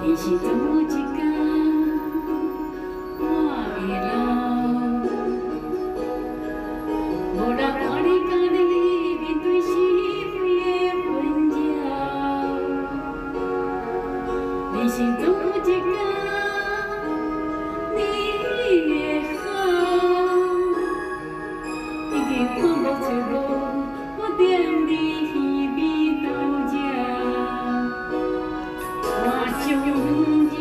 你是做一天我的路，无人看你家己面对是非的纷扰。你是做一天你的好，已经看无出路，我惦你耳边斗热。我将字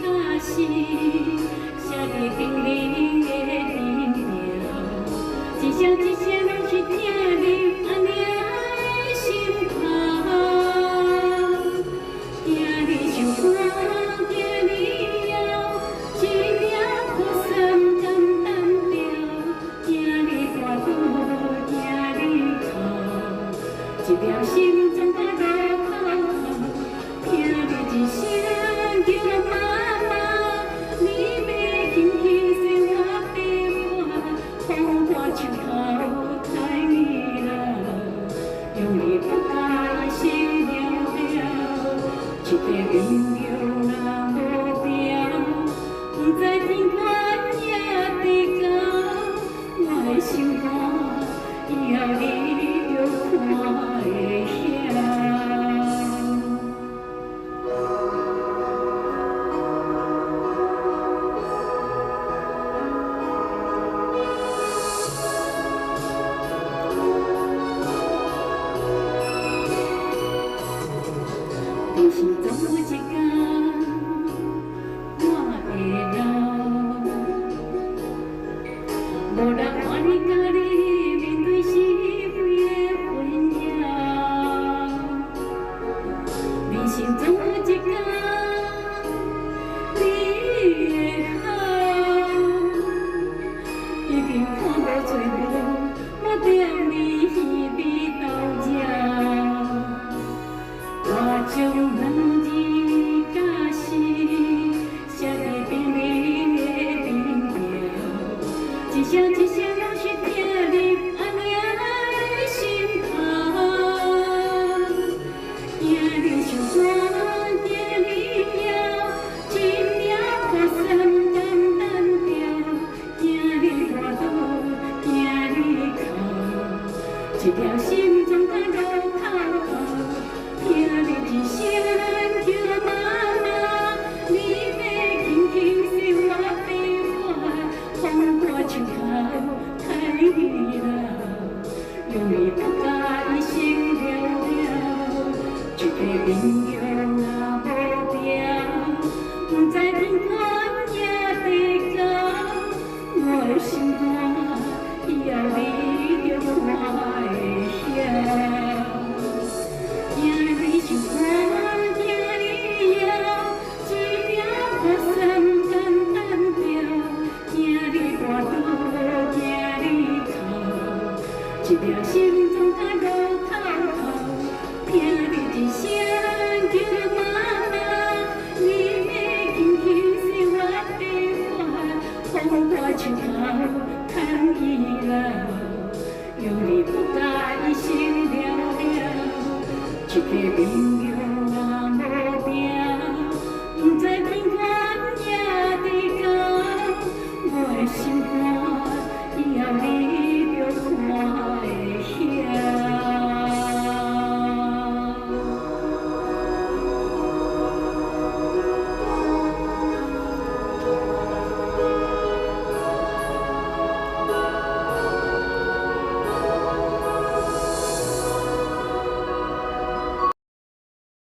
假诗写伫冰冷的面条，一声一声拢是听入安宁的心头。听你唱歌，听你摇，一领雨伞简单调，听你歌舞，听你哭，一条心总在路口，听你一声叫妈妈，你要紧去生我爸爸，风花树头太热闹，用你不甲伊心了了，一块温柔若无标，不知天宽也地高，我的心肝以后你就看会晓。你是做一天我的路，无人看你家己面对是非的纷扰。你是做一天你的好，已经看无出路，我惦你耳边斗热。我将两字假诗写伫冰冷的面条，一声一声拢是听入安宁的心头。听你唱歌，听你摇，一领雨伞简单调，听你歌舞，听你哭，一条心总在路口。听你一声叫妈妈，你要紧去生我爸爸，风花树头太热闹，用你不甲伊心了了，一块温柔若无标，不知天宽也地高，我的心肝以后你就看会晓。听你唱歌，听你摇，一领雨伞简单调，听你歌舞，听你哭，一条心总在路口，听你一声叫妈妈，你要紧去生我爸爸，风花树头太热闹，用你不甲伊心了了。一块温柔